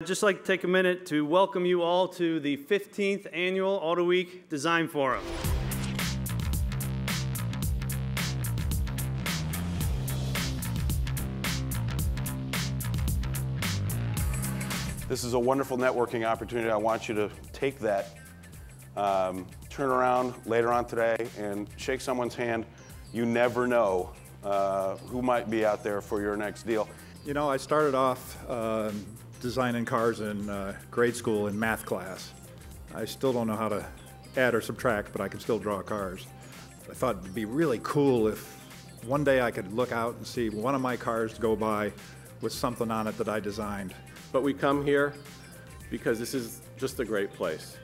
I'd just like to take a minute to welcome you all to the 15th Annual AutoWeek Design Forum. This is a wonderful networking opportunity. I want you to take that, turn around later on today and shake someone's hand. You never know who might be out there for your next deal. You know, I started off designing cars in grade school in math class. I still don't know how to add or subtract, but I can still draw cars. I thought it'd be really cool if one day I could look out and see one of my cars go by with something on it that I designed. But we come here because this is just a great place.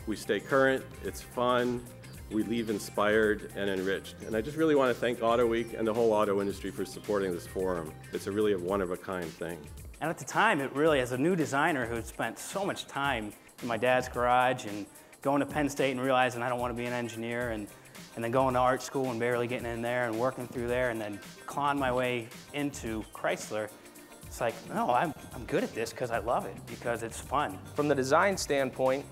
We stay current, it's fun, we leave inspired and enriched. And I just really want to thank AutoWeek and the whole auto industry for supporting this forum. It's a really one-of-a-kind thing. And at the time, it really, as a new designer who had spent so much time in my dad's garage and going to Penn State and realizing I don't want to be an engineer, and then going to art school and barely getting in there and working through there and then clawing my way into Chrysler, it's like, no, I'm good at this because I love it, because it's fun. From the design standpoint,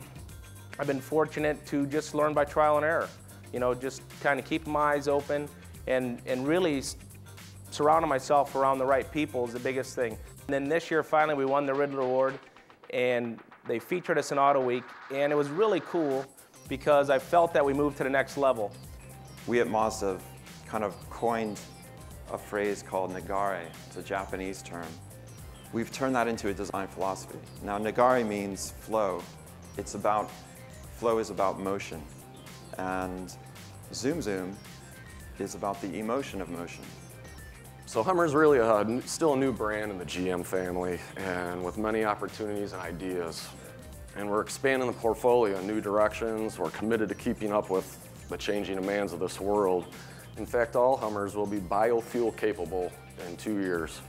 I've been fortunate to just learn by trial and error. You know, just kind of keeping my eyes open and really surrounding myself around the right people is the biggest thing. And then this year, finally, we won the Riddler Award, and they featured us in AutoWeek, and it was really cool because I felt that we moved to the next level. We at Mazda have kind of coined a phrase called nagare. It's a Japanese term. We've turned that into a design philosophy. Now, nagare means flow. Flow is about motion, and Zoom Zoom is about the emotion of motion. So Hummer's really still a new brand in the GM family, and with many opportunities and ideas. And we're expanding the portfolio in new directions. We're committed to keeping up with the changing demands of this world. In fact, all Hummers will be biofuel capable in 2 years.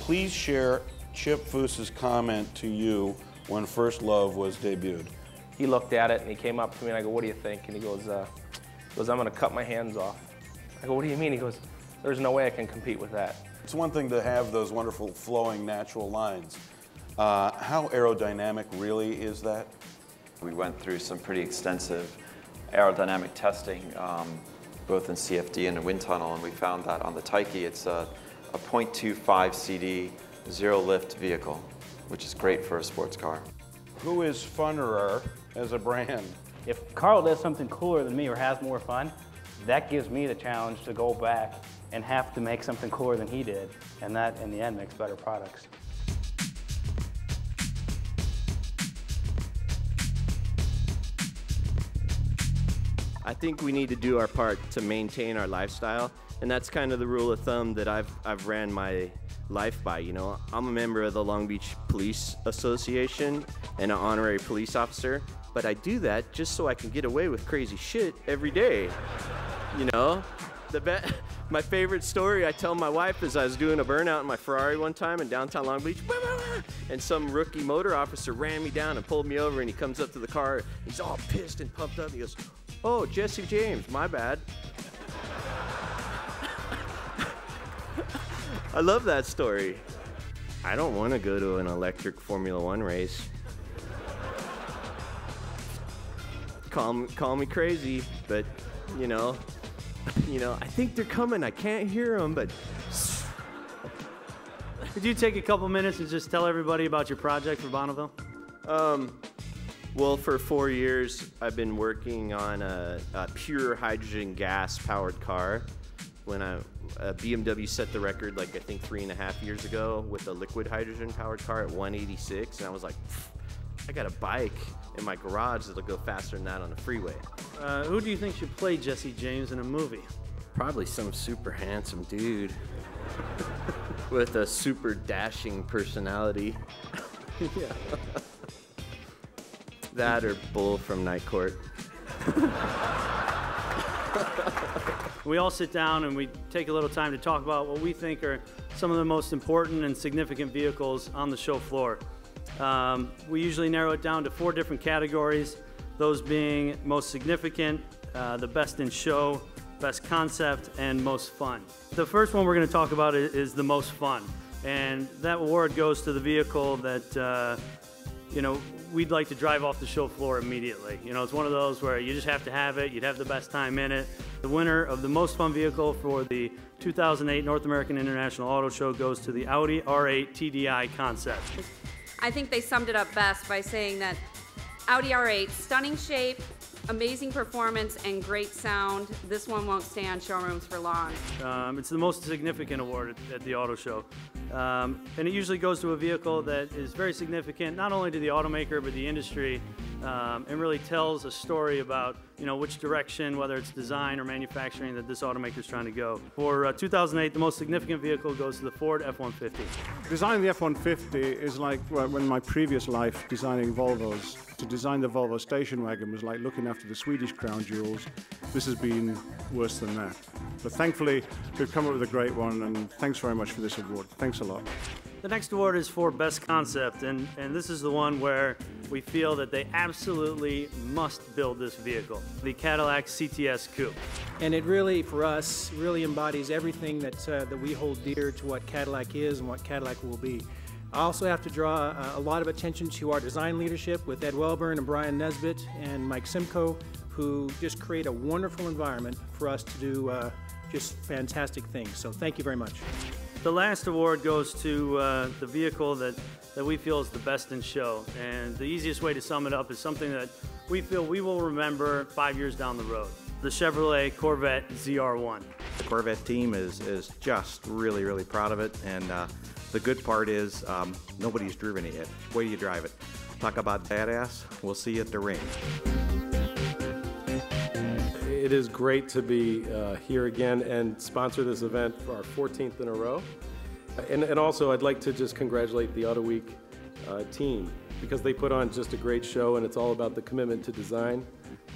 Please share Chip Foose's comment to you when First Love was debuted. He looked at it and he came up to me and I go, what do you think? And he goes, I'm gonna cut my hands off. I go, what do you mean? He goes, there's no way I can compete with that. It's one thing to have those wonderful flowing natural lines. How aerodynamic really is that? We went through some pretty extensive aerodynamic testing, both in CFD and the wind tunnel, and we found that on the Taiki, it's a 0.25 CD, zero lift vehicle, which is great for a sports car. Who is funnerer as a brand? If Carl does something cooler than me or has more fun, that gives me the challenge to go back and have to make something cooler than he did, and that, in the end, makes better products. I think we need to do our part to maintain our lifestyle, and that's kind of the rule of thumb that I've ran my life by. You know, I'm a member of the Long Beach Police Association and an honorary police officer, but I do that just so I can get away with crazy shit every day. You know, my favorite story I tell my wife is I was doing a burnout in my Ferrari one time in downtown Long Beach, and some rookie motor officer ran me down and pulled me over, and he comes up to the car, he's all pissed and pumped up, he goes, "Oh, Jesse James, my bad." I love that story. I don't want to go to an electric Formula One race. Call me crazy, but you know, I think they're coming. I can't hear them, but. Could you take a couple minutes and just tell everybody about your project for Bonneville? Well, for 4 years, I've been working on a pure hydrogen gas powered car. When BMW set the record, like I think 3.5 years ago, with a liquid hydrogen powered car at 186, and I was like, I got a bike in my garage that'll go faster than that on the freeway. Who do you think should play Jesse James in a movie? Probably some super handsome dude with a super dashing personality. Yeah. That or Bull from Night Court. We all sit down and we take a little time to talk about what we think are some of the most important and significant vehicles on the show floor. We usually narrow it down to 4 different categories, those being most significant, the best in show, best concept, and most fun. The first one we're going to talk about is the most fun. And that award goes to the vehicle that, you know, we'd like to drive off the show floor immediately. You know, it's one of those where you just have to have it, you'd have the best time in it. The winner of the most fun vehicle for the 2008 North American International Auto Show goes to the Audi R8 TDI concept. I think they summed it up best by saying that Audi R8, stunning shape, amazing performance, and great sound. This one won't stay on showrooms for long. It's the most significant award at the auto show. And it usually goes to a vehicle that is very significant, not only to the automaker, but the industry, and really tells a story about, you know, which direction, whether it's design or manufacturing, that this automaker is trying to go. For 2008, the most significant vehicle goes to the Ford F-150. Designing the F-150 is like when my previous life designing Volvos. To design the Volvo station wagon was like looking after the Swedish crown jewels. This has been worse than that. But thankfully, we've come up with a great one, and thanks very much for this award. Thanks a lot. The next award is for Best Concept, and this is the one where we feel that they absolutely must build this vehicle, the Cadillac CTS Coupe. And it really, for us, really embodies everything that we hold dear to what Cadillac is and what Cadillac will be. I also have to draw a lot of attention to our design leadership with Ed Welburn and Brian Nesbitt and Mike Simcoe, who just create a wonderful environment for us to do just fantastic things. So thank you very much. The last award goes to the vehicle that we feel is the best in show. And the easiest way to sum it up is something that we feel we will remember 5 years down the road. The Chevrolet Corvette ZR1. The Corvette team is just really, really proud of it. And the good part is nobody's driven it yet. Wait till you drive it. Talk about badass. We'll see you at the ring. It is great to be here again and sponsor this event for our 14th in a row. And also, I'd like to just congratulate the AutoWeek team, because they put on just a great show, and it's all about the commitment to design.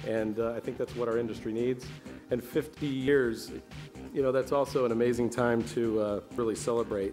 And I think that's what our industry needs. And 50 years, you know, that's also an amazing time to really celebrate